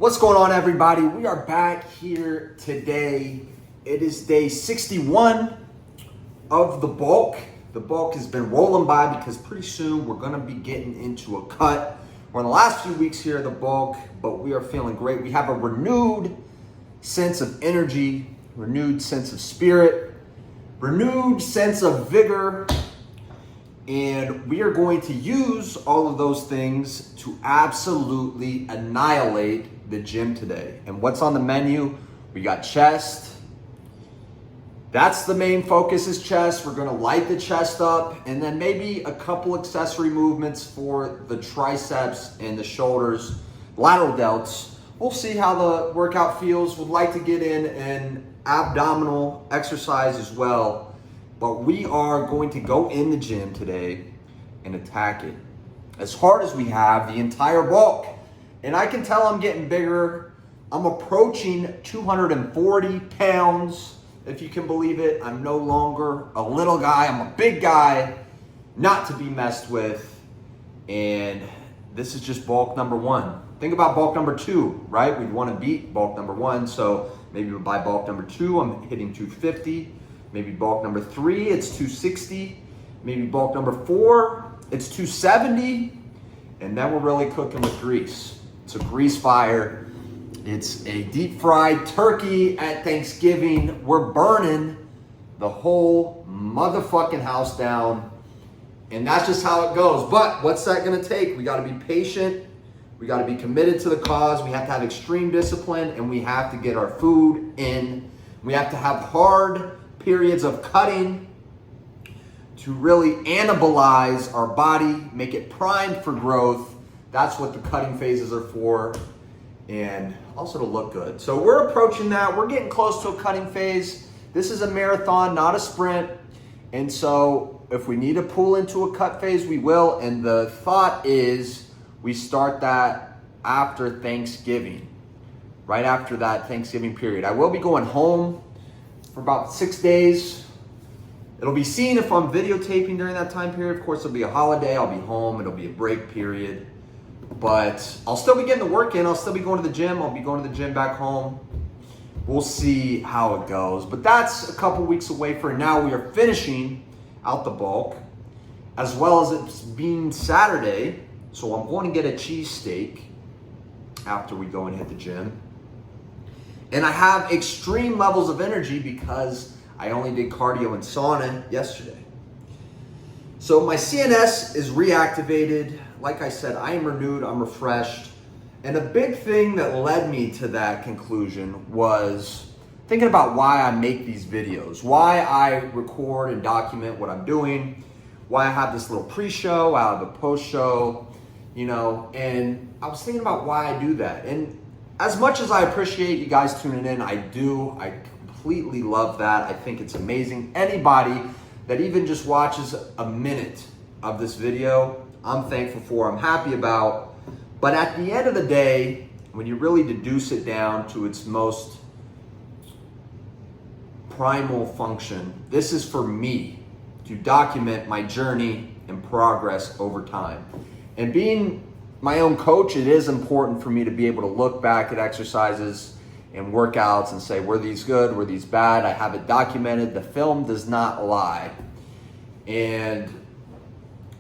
What's going on, everybody? We are back here today. It is day 61 of the bulk. The bulk has been rolling by because pretty soon we're going to be getting into a cut. We're in the last few weeks here of the bulk, but we are feeling great. We have a renewed sense of energy, renewed sense of spirit, renewed sense of vigor, and we are going to use all of those things to absolutely annihilate the gym today. And what's on the menu? We got chest. That's the main focus, is chest. We're gonna light the chest up, and then maybe a couple accessory movements for the triceps and the shoulders, lateral delts. We'll see how the workout feels. Would like to get in an abdominal exercise as well, but we are going to go in the gym today and attack it as hard as we have the entire bulk. And I can tell I'm getting bigger. I'm approaching 240 pounds, if you can believe it. I'm no longer a little guy. I'm a big guy, not to be messed with. And this is just bulk number one. Think about bulk number two, right? We'd want to beat bulk number one. So maybe by bulk number two, I'm hitting 250. Maybe bulk number three, it's 260. Maybe bulk number four, it's 270. And then we're really cooking with grease. It's a grease fire. It's a deep fried turkey at Thanksgiving. We're burning the whole motherfucking house down. And that's just how it goes. But what's that gonna take? We gotta be patient. We gotta be committed to the cause. We have to have extreme discipline, and we have to get our food in. We have to have hard periods of cutting to really anabolize our body, make it primed for growth. That's what the cutting phases are for, and also to look good. So we're approaching that. We're getting close to a cutting phase. This is a marathon, not a sprint. And so if we need to pull into a cut phase, we will. And the thought is we start that after Thanksgiving, right after that Thanksgiving period. I will be going home for about 6 days. It'll be seen if I'm videotaping during that time period. Of course, it'll be a holiday. I'll be home. It'll be a break period. But I'll still be getting the work in. I'll still be going to the gym. I'll be going to the gym back home. We'll see how it goes. But that's a couple weeks away for now. We are finishing out the bulk, as well as it's being Saturday. So I'm going to get a cheesesteak after we go and hit the gym. And I have extreme levels of energy because I only did cardio and sauna yesterday. So my CNS is reactivated. Like I said, I am renewed, I'm refreshed. And a big thing that led me to that conclusion was thinking about why I make these videos, why I record and document what I'm doing, why I have this little pre-show, I have a post-show, and I was thinking about why I do that. And as much as I appreciate you guys tuning in, I completely love that. I think it's amazing. Anybody that even just watches a minute of this video, I'm thankful for, I'm happy about. But at the end of the day, when you really deduce it down to its most primal function, this is for me to document my journey and progress over time. And being my own coach, it is important for me to be able to look back at exercises and workouts and say, were these good, were these bad? I have it documented. The film does not lie. And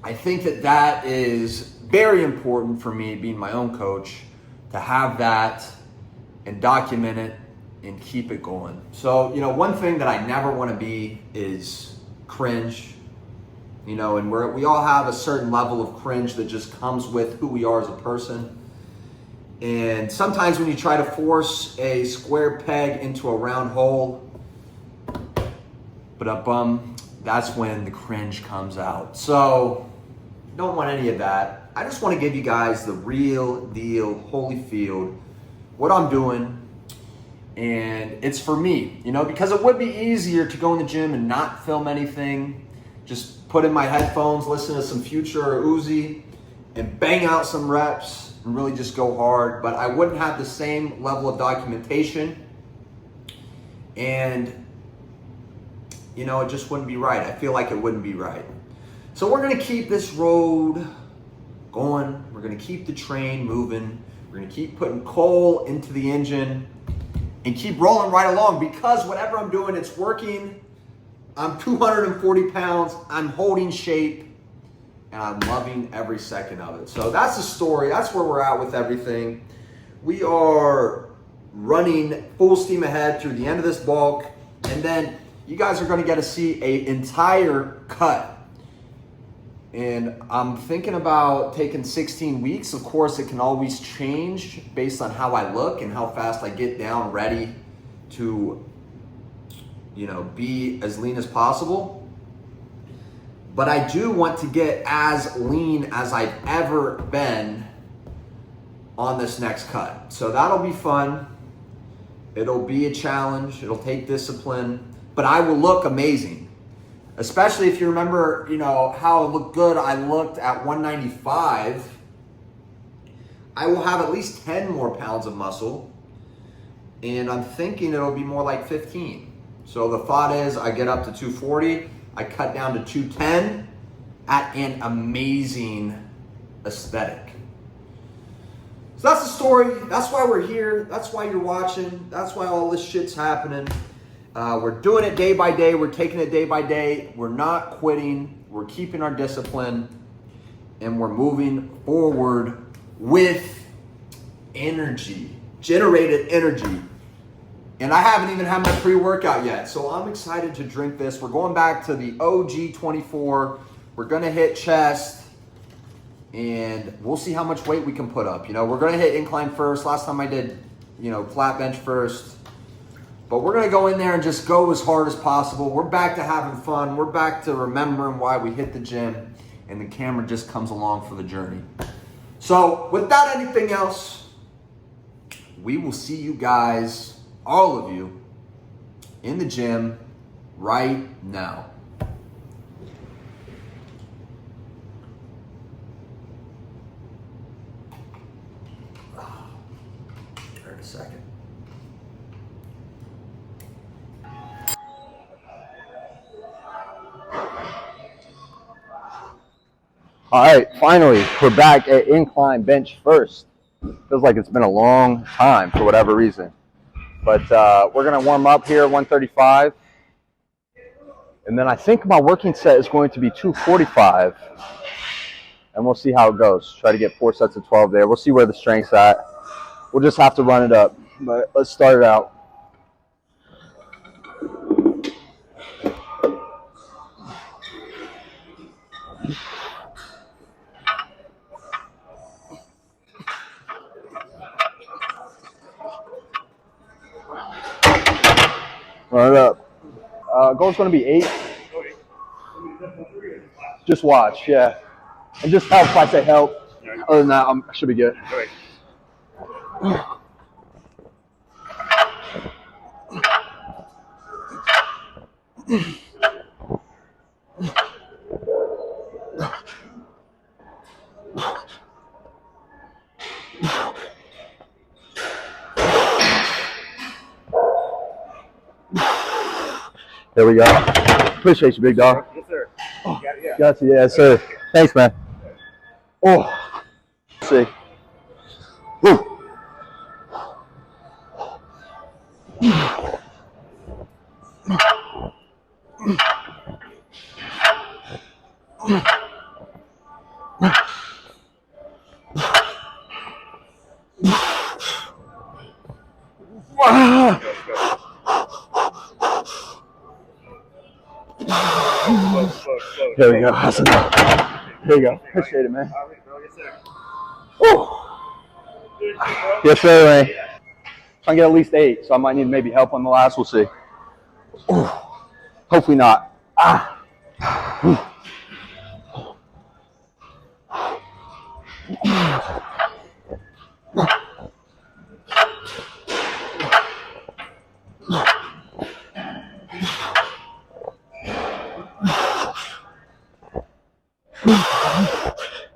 I think that is very important for me, being my own coach, to have that and document it and keep it going. So, one thing that I never want to be is cringe. And we all have a certain level of cringe that just comes with who we are as a person. And sometimes when you try to force a square peg into a round hole, that's when the cringe comes out. So don't want any of that. I just want to give you guys the real deal, Holyfield, what I'm doing. And it's for me, because it would be easier to go in the gym and not film anything. Just put in my headphones, listen to some Future or Uzi, and bang out some reps and really just go hard. But I wouldn't have the same level of documentation. And, it just wouldn't be right. I feel like it wouldn't be right. So we're going to keep this road going. We're going to keep the train moving. We're gonna keep putting coal into the engine and keep rolling right along, because whatever I'm doing, it's working. I'm 240 pounds, I'm holding shape, and I'm loving every second of it. So that's the story, that's where we're at with everything. We are running full steam ahead through the end of this bulk, and then you guys are gonna get to see an entire cut. And I'm thinking about taking 16 weeks. Of course, it can always change based on how I look and how fast I get down ready to, you know, be as lean as possible. But I do want to get as lean as I've ever been on this next cut. So that'll be fun. It'll be a challenge. It'll take discipline, but I will look amazing. Especially if you remember, you know, how it looked good. I looked at 195. I will have at least 10 more pounds of muscle, and I'm thinking it'll be more like 15. So the thought is I get up to 240, I cut down to 210 at an amazing aesthetic. So that's the story. That's why we're here. That's why you're watching. That's why all this shit's happening. We're doing it day by day. We're taking it day by day. We're not quitting. We're keeping our discipline, and we're moving forward with energy, generated energy. And I haven't even had my pre-workout yet, so I'm excited to drink this. We're going back to the OG 24. We're gonna hit chest, and we'll see how much weight we can put up. You know, we're gonna hit incline first. Last time I did, you know, flat bench first. But we're gonna go in there and just go as hard as possible. We're back to having fun. We're back to remembering why we hit the gym, and the camera just comes along for the journey. So without anything else, we will see you guys, all of you, in the gym right now. Wait a second. All right, finally, we're back at incline bench first. Feels like it's been a long time for whatever reason. But we're gonna warm up here at 135. And then I think my working set is going to be 245. And we'll see how it goes. Try to get 4 sets of 12 there. We'll see where the strength's at. We'll just have to run it up. But let's start it out. Run it up. Goal's going to be 8. Just watch, yeah. And just help if I say help. Other than that, I should be good. There we go. Appreciate you, big dog. Yes, sir. Oh, got you, yes, sir. Thanks, man. Oh, let's see. Woo. There we go. Awesome. There you go. Appreciate it, man. Woo. Yes, sir, man. Trying to get at least 8, so I might need maybe help on the last. We'll see. Ooh. Hopefully not. Ah.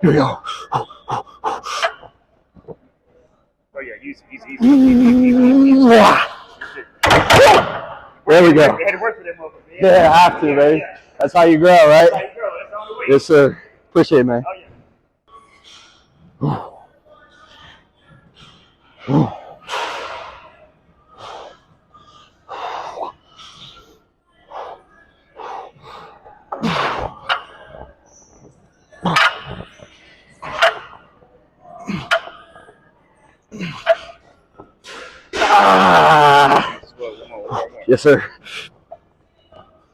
Here we go. Oh yeah, easy. There we go. Yeah, I have to, baby. That's how you grow, right? Yes, sir. Appreciate it, man. Ah. One more. Yes, sir.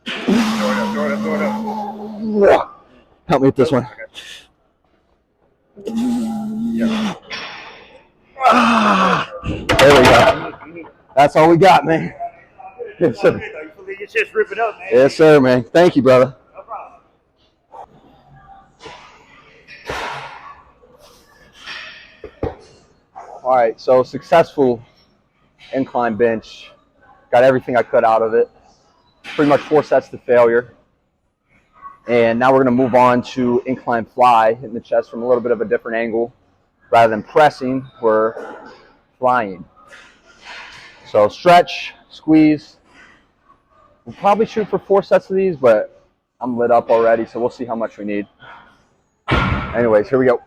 Throw it up. Help me with this one. Yeah. There we go. That's all we got, man. Yes, sir. Your chest ripping up, man. Yes, sir, man. Thank you, brother. No problem. All right, so successful incline bench. Got everything I could out of it. Pretty much 4 sets to failure. And now we're going to move on to incline fly, hitting the chest from a little bit of a different angle. Rather than pressing, we're flying. So stretch, squeeze. We'll probably shoot for 4 sets of these, but I'm lit up already, so we'll see how much we need. Anyways, here we go.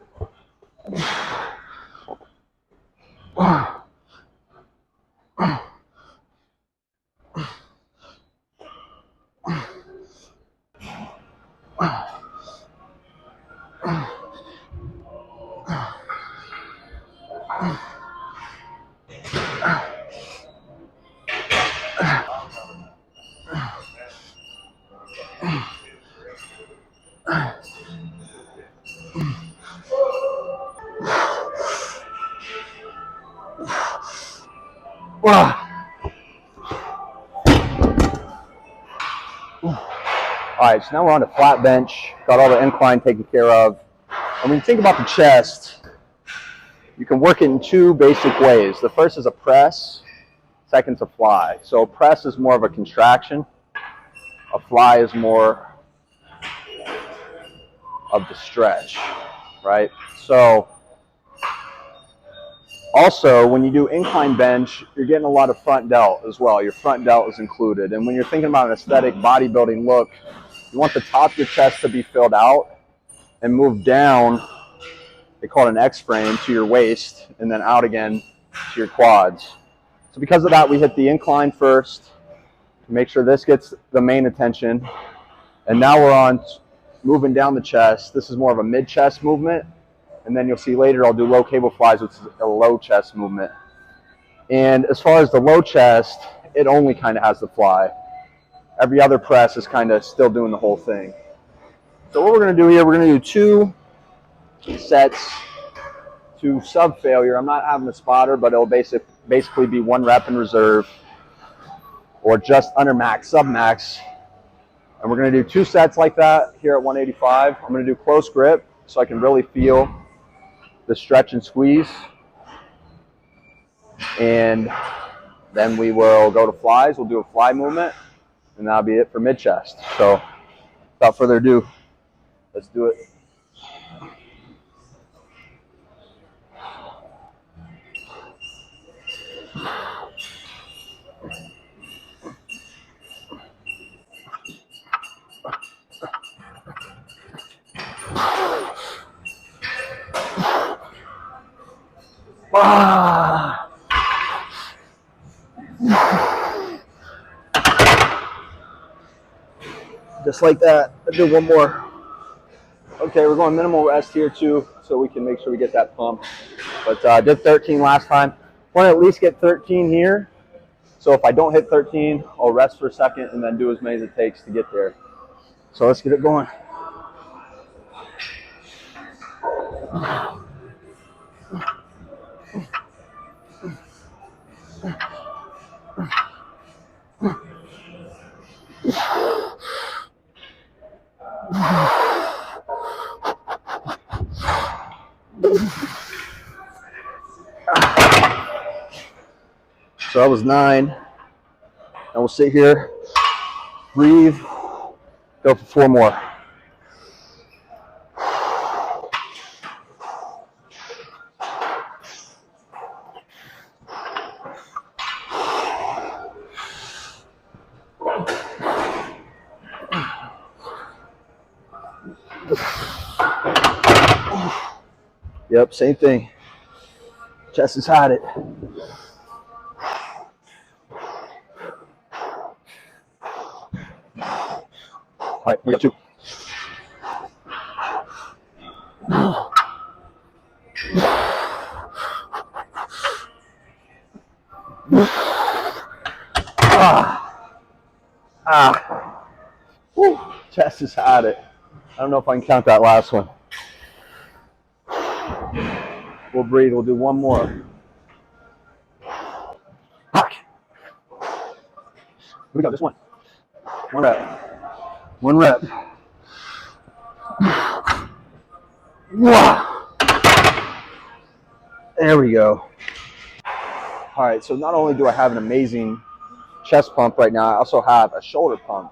All right, so now we're on the flat bench. Got all the incline taken care of. And when you think about the chest, you can work it in 2 basic ways. The first is a press, second's a fly. So a press is more of a contraction. A fly is more of the stretch, right? So also, when you do incline bench, you're getting a lot of front delt as well. Your front delt is included. And when you're thinking about an aesthetic bodybuilding look, you want the top of your chest to be filled out and move down, they call it an X-frame, to your waist, and then out again to your quads. So because of that, we hit the incline first to make sure this gets the main attention. And now we're on moving down the chest. This is more of a mid-chest movement. And then you'll see later I'll do low cable flies, which is a low chest movement. And as far as the low chest, it only kind of has the fly. Every other press is kind of still doing the whole thing. So what we're going to do here, we're going to do 2 sets to sub-failure. I'm not having a spotter, but it'll basically be 1 rep in reserve or just under max, sub-max. And we're going to do 2 sets like that here at 185. I'm going to do close grip so I can really feel the stretch and squeeze. And then we will go to flies. We'll do a fly movement, and that'll be it for mid-chest. So without further ado, let's do it. Just like that. I'll do 1 more. Okay, we're going minimal rest here too, so we can make sure we get that pump. But I did 13 last time. Want to at least get 13 here. So if I don't hit 13, I'll rest for a second and then do as many as it takes to get there. So let's get it going. So that was 9. And we'll sit here, breathe, go for 4 more. Yep, same thing. Chest is hot. right, we got 2. Woo. Chest has had it. I don't know if I can count that last one. We'll breathe. We'll do one more. Here we go. Just one. One rep. One rep. Wow. There we go. All right. So not only do I have an amazing chest pump right now, I also have a shoulder pump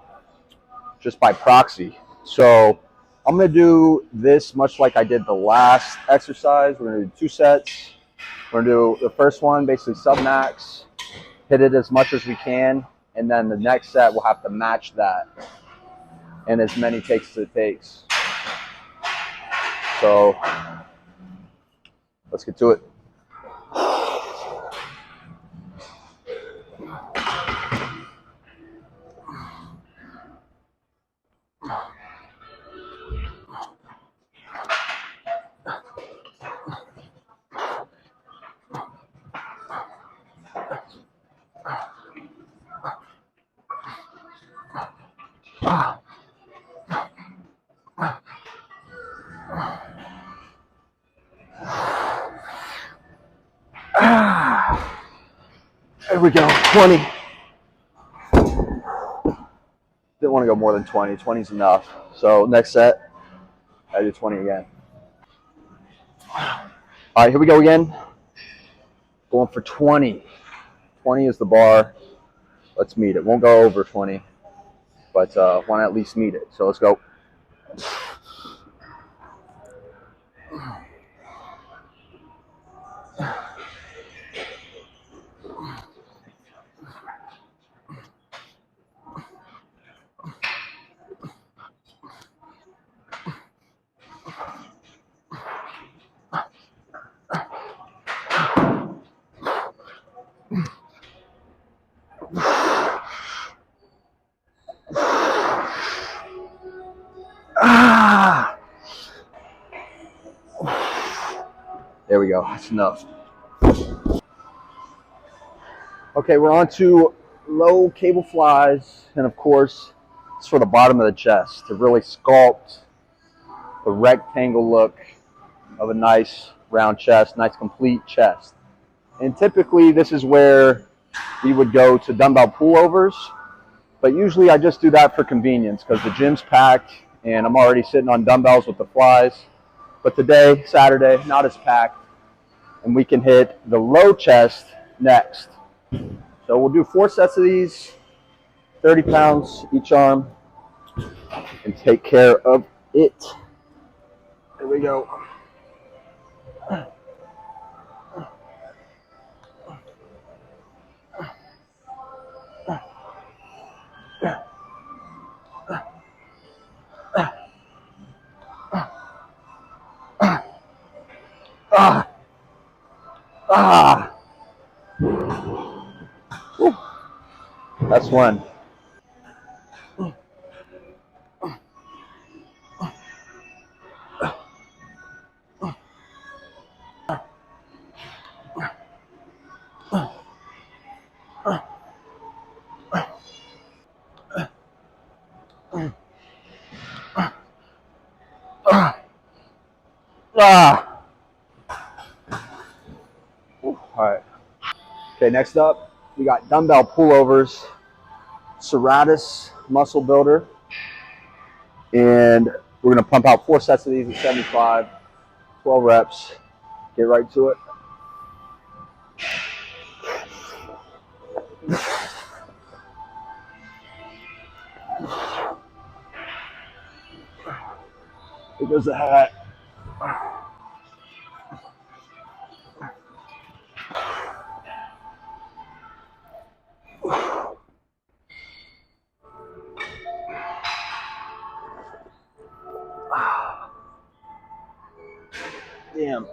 just by proxy. So I'm going to do this much like I did the last exercise. We're going to do 2 sets. We're going to do the first one, basically sub-max, hit it as much as we can, and then the next set we'll have to match that and as many takes as it takes. So let's get to it. There we go, 20. Didn't want to go more than 20. 20 is enough. So next set, I do 20 again. All right, here we go again. Going for 20. 20 is the bar. Let's meet it. Won't go over 20, but want to at least meet it. So let's go. There we go. That's enough. Okay, we're on to low cable flies, and of course, it's for the bottom of the chest to really sculpt the rectangle look of a nice round chest, nice complete chest. And typically, this is where we would go to dumbbell pullovers, but usually I just do that for convenience because the gym's packed and I'm already sitting on dumbbells with the flies. But today, Saturday, not as packed, and we can hit the low chest next. So we'll do 4 sets of these, 30 pounds each arm, and take care of it. There we go. Woo. That's one. All right. Okay, next up, we got dumbbell pullovers, serratus muscle builder, and we're gonna pump out 4 sets of these at 75, 12 reps. Get right to it. Here goes the hat. Damn.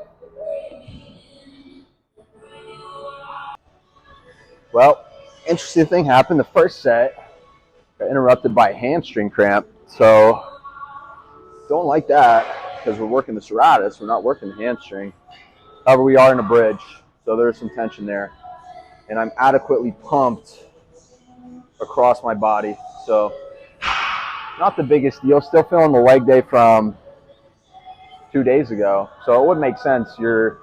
Well, interesting thing happened. The first set got interrupted by a hamstring cramp. So don't like that because we're working the serratus. We're not working the hamstring. However, we are in a bridge, so there's some tension there. And I'm adequately pumped across my body. So not the biggest deal. Still feeling the leg day from 2 days ago. So it would make sense. Your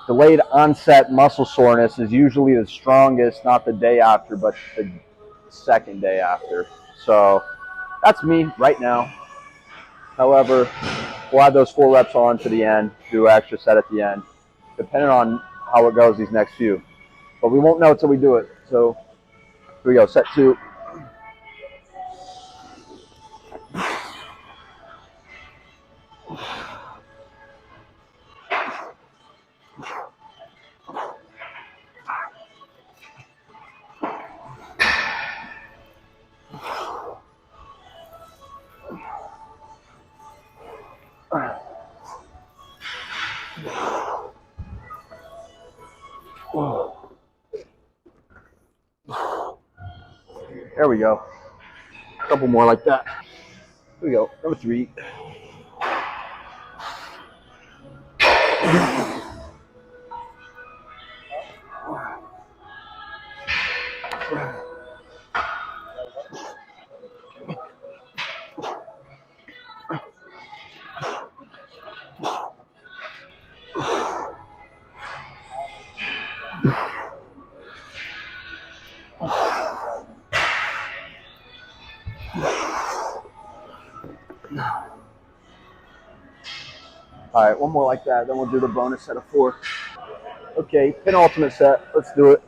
delayed onset muscle soreness is usually the strongest, not the day after, but the second day after. So that's me right now. However, we'll add those 4 reps on to the end, do an extra set at the end, depending on how it goes these next few. But we won't know until we do it. So here we go, set 2. There we go. A couple more like that. Here we go, number 3. All right, one more like that, then we'll do the bonus set of 4. Okay, penultimate set. Let's do it.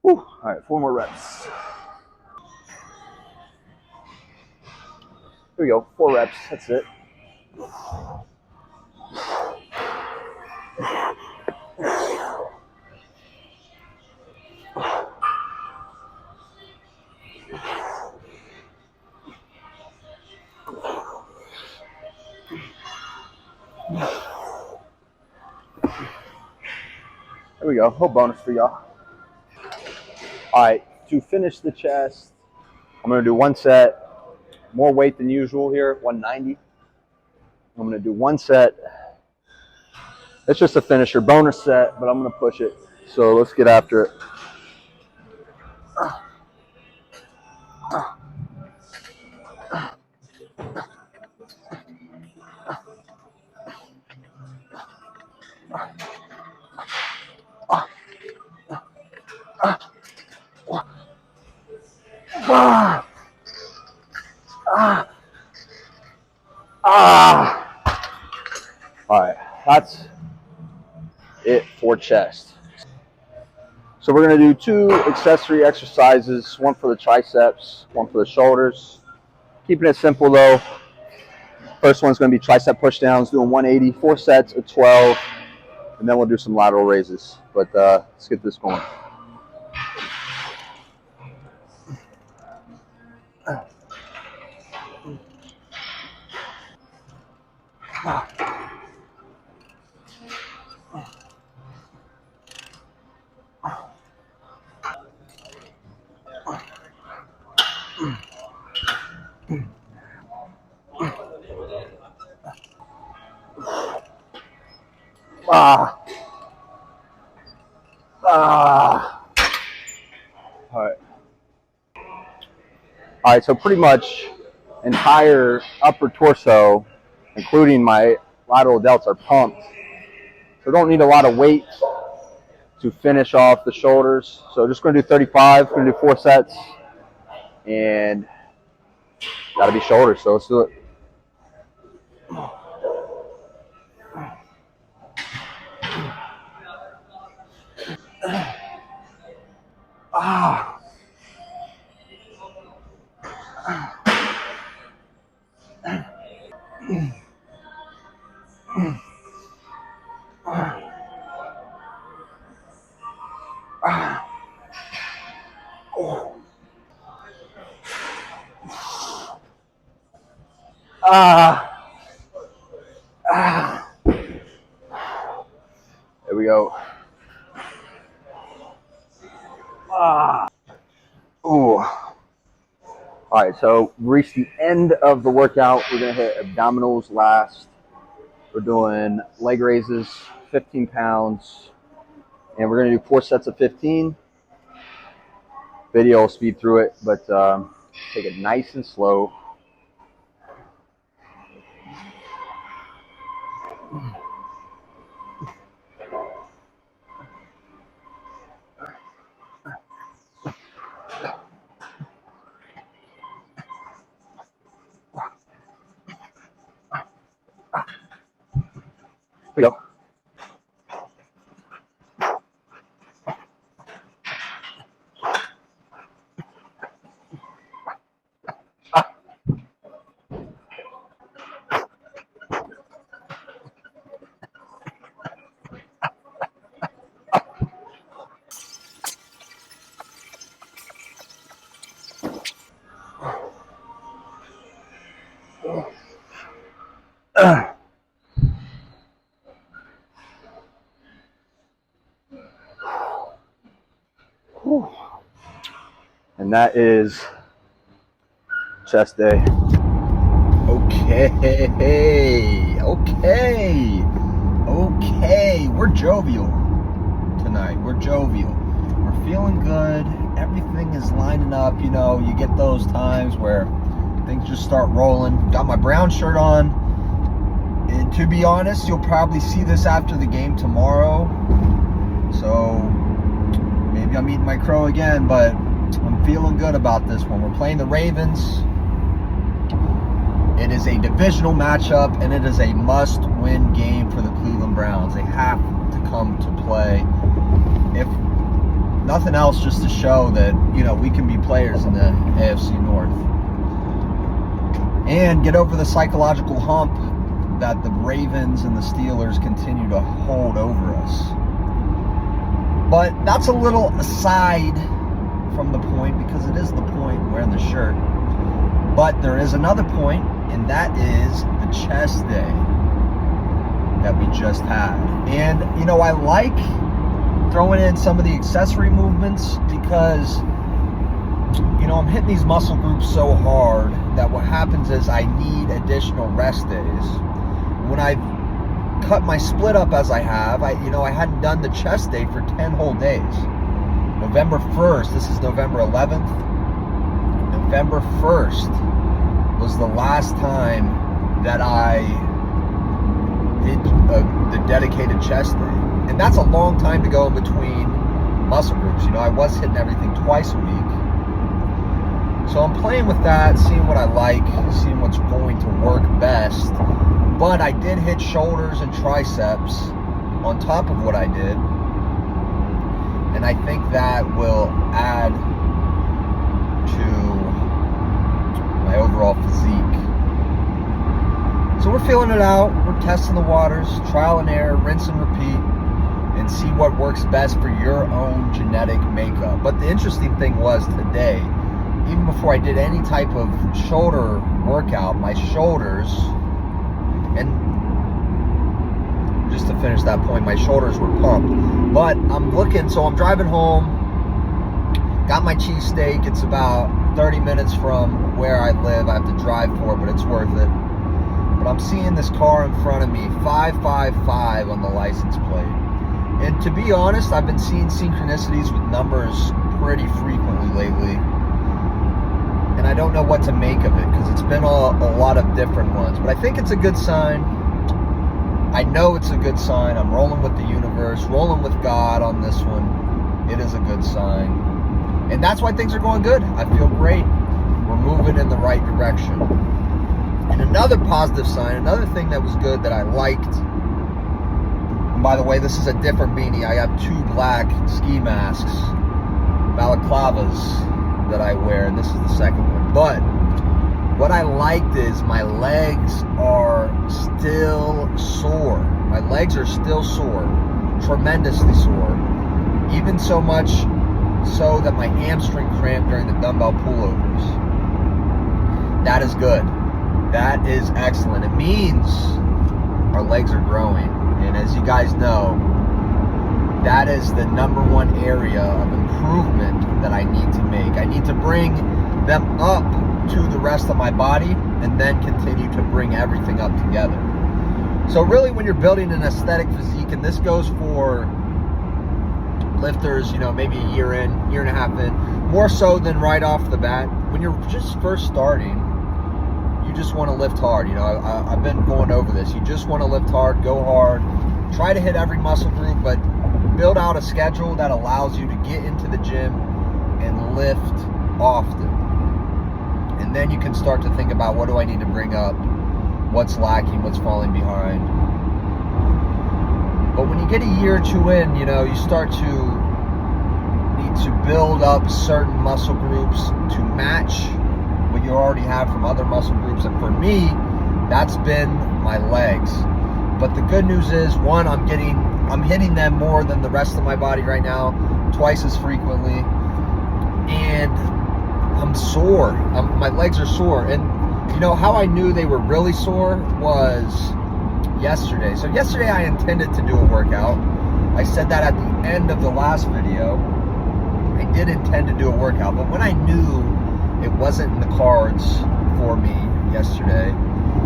Whew. All right, 4 more reps. Here we go, 4 reps. That's it. There we go, whole bonus for y'all. All right, to finish the chest, I'm going to do 1 set, more weight than usual here, 190. I'm going to do 1 set. It's just a finisher, bonus set, but I'm going to push it. So let's get after it. Ah, ah, ah. All right, that's it for chest. So we're going to do 2 accessory exercises, one for the triceps, one for the shoulders. Keeping it simple though. First one's going to be tricep pushdowns, doing 180, 4 sets of 12, and then we'll do some lateral raises. But let's get this going. Ah, ah. All right. All right, so pretty much entire upper torso, including my lateral delts, are pumped. So don't need a lot of weight to finish off the shoulders. So just going to do 35, going to do 4 sets, and got to be shoulders, so let's do it. Ah. Ah. Ah. There we go. Ah. Ooh. All right, so we reached the end of the workout. We're gonna hit abdominals last. We're doing leg raises, 15 pounds, and we're gonna do 4 sets of 15. Video will speed through it, but take it nice and slow. Here we go. And that is chest day. Okay. We're jovial tonight. We're jovial. We're feeling good. Everything is lining up. You know, you get those times where things just start rolling. Got my brown shirt on. And to be honest, you'll probably see this after the game tomorrow. So maybe I'm eating my crow again, but I'm feeling good about this one. We're playing the Ravens. It is a divisional matchup, and it is a must-win game for the Cleveland Browns. They have to come to play. If nothing else, just to show that, you know, we can be players in the AFC North. And get over the psychological hump that the Ravens and the Steelers continue to hold over us. But that's a little aside from the point, because it is the point wearing the shirt. But there is another point, and that is the chest day that we just had. And, you know, I like throwing in some of the accessory movements because, you know, I'm hitting these muscle groups so hard that what happens is I need additional rest days. When I cut my split up as I have, I hadn't done the chest day for 10 whole days. November 1st, this is November 11th. November 1st was the last time that I did the dedicated chest day. And that's a long time to go in between muscle groups. You know, I was hitting everything twice a week. So I'm playing with that, seeing what I like, seeing what's going to work best. But I did hit shoulders and triceps on top of what I did. And I think that will add to my overall physique. So we're feeling it out. We're testing the waters, trial and error, rinse and repeat, and see what works best for your own genetic makeup. But the interesting thing was today, even before I did any type of shoulder workout, my shoulders, and just to finish that point, my shoulders were pumped. But I'm looking, so I'm driving home, got my cheesesteak. It's about 30 minutes from where I live. I have to drive for it, but it's worth it. But I'm seeing this car in front of me, 555 on the license plate. And to be honest, I've been seeing synchronicities with numbers pretty frequently lately. And I don't know what to make of it because it's been a lot of different ones. But I think it's a good sign. I know it's a good sign. I'm rolling with the universe, rolling with God on this one. It is a good sign. And that's why things are going good. I feel great. We're moving in the right direction. And another positive sign, another thing that was good that I liked, and by the way, this is a different beanie. I have 2 black ski masks, balaclavas, that I wear, and this is the second one. But what I liked is my legs are still sore. My legs are still sore, tremendously sore. Even so much so that my hamstring cramped during the dumbbell pullovers. That is good. That is excellent. It means our legs are growing. And as you guys know, that is the number one area of improvement that I need to make. I need to bring them up to the rest of my body and then continue to bring everything up together. So really, when you're building an aesthetic physique, and this goes for lifters, you know, maybe a year in, year and a half in, more so than right off the bat, when you're just first starting, you just want to lift hard. You know, I've been going over this. You just want to lift hard, go hard, try to hit every muscle group, but build out a schedule that allows you to get into the gym and lift often. And then you can start to think about, what do I need to bring up? What's lacking? What's falling behind? But when you get a year or two in, you know, you start to need to build up certain muscle groups to match what you already have from other muscle groups. And for me, that's been my legs. But the good news is, one, I'm hitting them more than the rest of my body right now, twice as frequently. And I'm sore. My legs are sore. And you know how I knew they were really sore was yesterday. So yesterday I intended to do a workout. I said that at the end of the last video. I did intend to do a workout, but when I knew it wasn't in the cards for me yesterday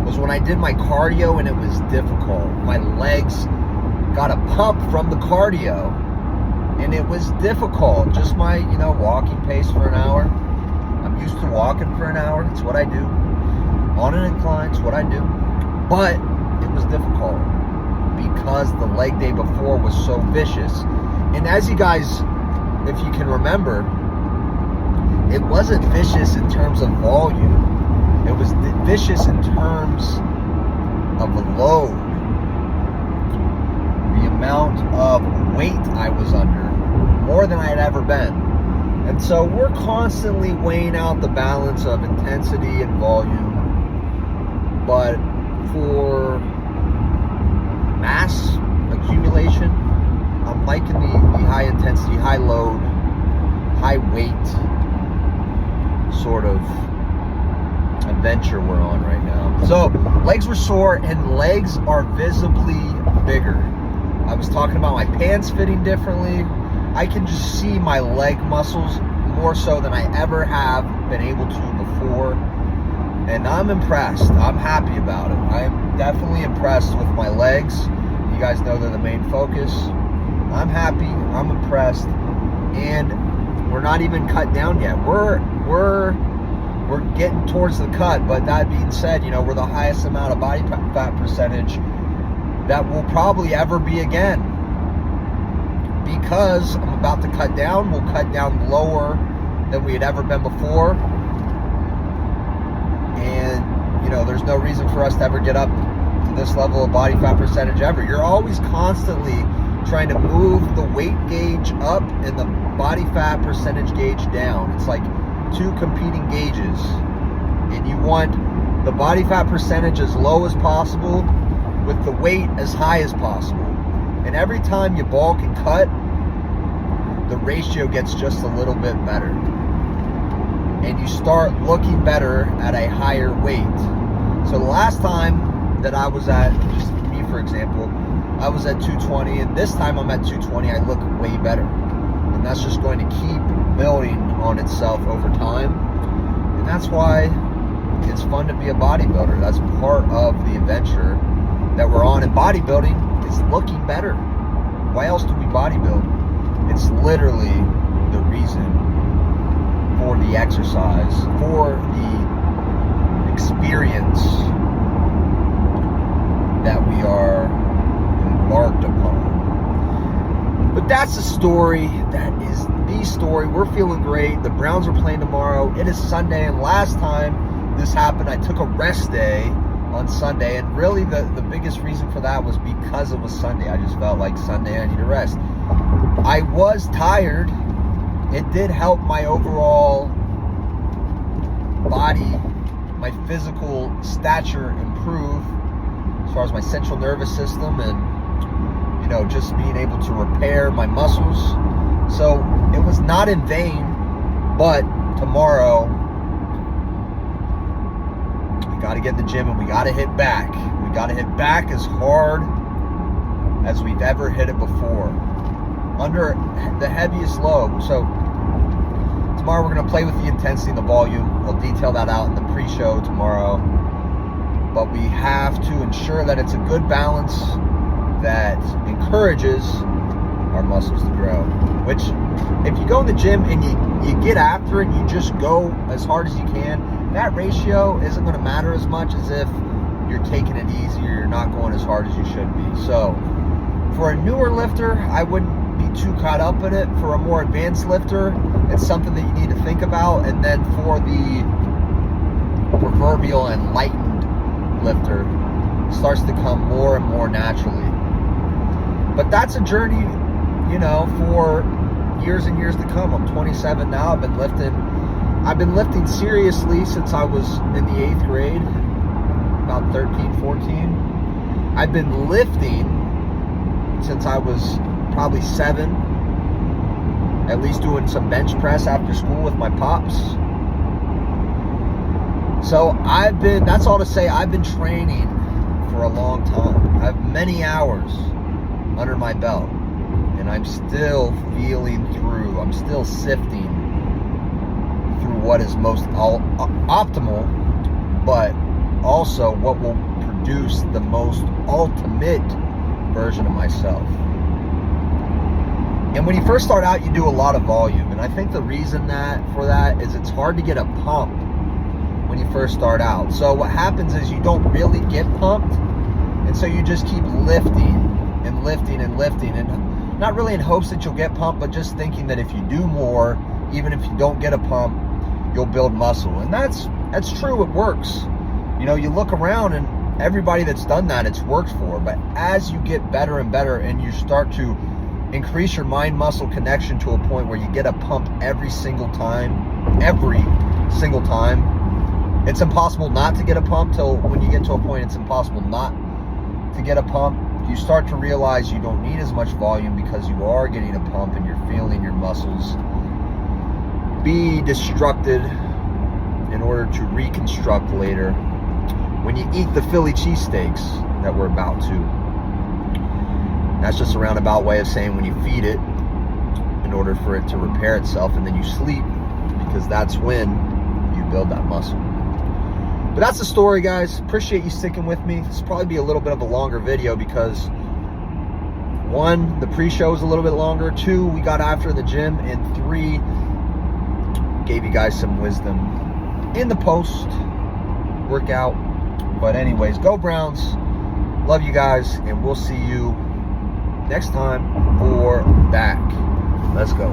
was when I did my cardio, and it was difficult. My legs got a pump from the cardio, and it was difficult. Just my, you know, walking pace for an hour. I'm used to walking for an hour. It's what I do. On an incline, it's what I do. But it was difficult because the leg day before was so vicious. And as you guys, if you can remember, it wasn't vicious in terms of volume. It was vicious in terms of the load, the amount of weight I was under, more than I had ever been. And so we're constantly weighing out the balance of intensity and volume. But for mass accumulation, I'm liking the high intensity, high load, high weight sort of adventure we're on right now. So legs were sore, and legs are visibly bigger. I was talking about my pants fitting differently. I can just see my leg muscles more so than I ever have been able to before. And I'm impressed. I'm happy about it. I am definitely impressed with my legs. You guys know they're the main focus. I'm happy. I'm impressed. And we're not even cut down yet. We're getting towards the cut. But that being said, you know, we're the highest amount of body fat percentage that will probably ever be again. Because I'm about to cut down. We'll cut down lower than we had ever been before. And, you know, there's no reason for us to ever get up to this level of body fat percentage ever. You're always constantly trying to move the weight gauge up and the body fat percentage gauge down. It's like two competing gauges. And you want the body fat percentage as low as possible with the weight as high as possible. And every time you bulk and cut, the ratio gets just a little bit better. And you start looking better at a higher weight. So the last time that I was at, just me for example, I was at 220, and this time I'm at 220, I look way better. And that's just going to keep building on itself over time. And that's why it's fun to be a bodybuilder. That's part of the adventure that we're on in bodybuilding, is looking better. Why else do we bodybuild? It's literally the reason for the exercise, for the experience that we are embarked upon. But that's the story. That is the story. We're feeling great. The Browns are playing tomorrow. It is Sunday, and last time this happened, I took a rest day on Sunday, and really the biggest reason for that was because it was Sunday. I just felt like Sunday I need a rest. I was tired. It did help my overall body, my physical stature improve as far as my central nervous system and, you know, just being able to repair my muscles. So it was not in vain, but tomorrow I got to get in the gym and we got to hit back. We got to hit back as hard as we've ever hit it before, under the heaviest load. So tomorrow we're going to play with the intensity and the volume. We'll detail that out in the pre-show tomorrow. But we have to ensure that it's a good balance that encourages our muscles to grow. Which, if you go in the gym and you get after it and you just go as hard as you can, that ratio isn't going to matter as much as if you're taking it easy or you're not going as hard as you should be. So for a newer lifter, I wouldn't be too caught up in it. For a more advanced lifter, it's something that you need to think about. And then for the proverbial enlightened lifter, it starts to come more and more naturally. But that's a journey, you know, for years and years to come. I'm 27 now. I've been lifting seriously since I was in the 8th grade, about 13, 14. I've been lifting since I was probably 7, at least doing some bench press after school with my pops. So that's all to say, I've been training for a long time. I have many hours under my belt, and I'm still feeling through, I'm still sifting through what is most optimal, but also what will produce the most ultimate version of myself. And when you first start out, you do a lot of volume, and I think the reason for that is it's hard to get a pump when you first start out. So what happens is you don't really get pumped, and so you just keep lifting and lifting and lifting, and not really in hopes that you'll get pumped, but just thinking that if you do more, even if you don't get a pump, you'll build muscle. And that's true, it works. You know, you look around and everybody that's done that, it's worked for. But as you get better and better and you start to increase your mind muscle connection to a point where you get a pump every single time, it's impossible not to get a pump. Till when you get to a point it's impossible not to get a pump, you start to realize you don't need as much volume because you are getting a pump and you're feeling your muscles be destructed in order to reconstruct later when you eat the Philly cheesesteaks that we're about to. That's just a roundabout way of saying when you feed it in order for it to repair itself, and then you sleep, because that's when you build that muscle. But that's the story, guys. Appreciate you sticking with me. This will probably be a little bit of a longer video because 1, the pre-show is a little bit longer, 2, we got after the gym, and 3, gave you guys some wisdom in the post workout. But anyways, go Browns. Love you guys, and we'll see you next time for back. Let's go.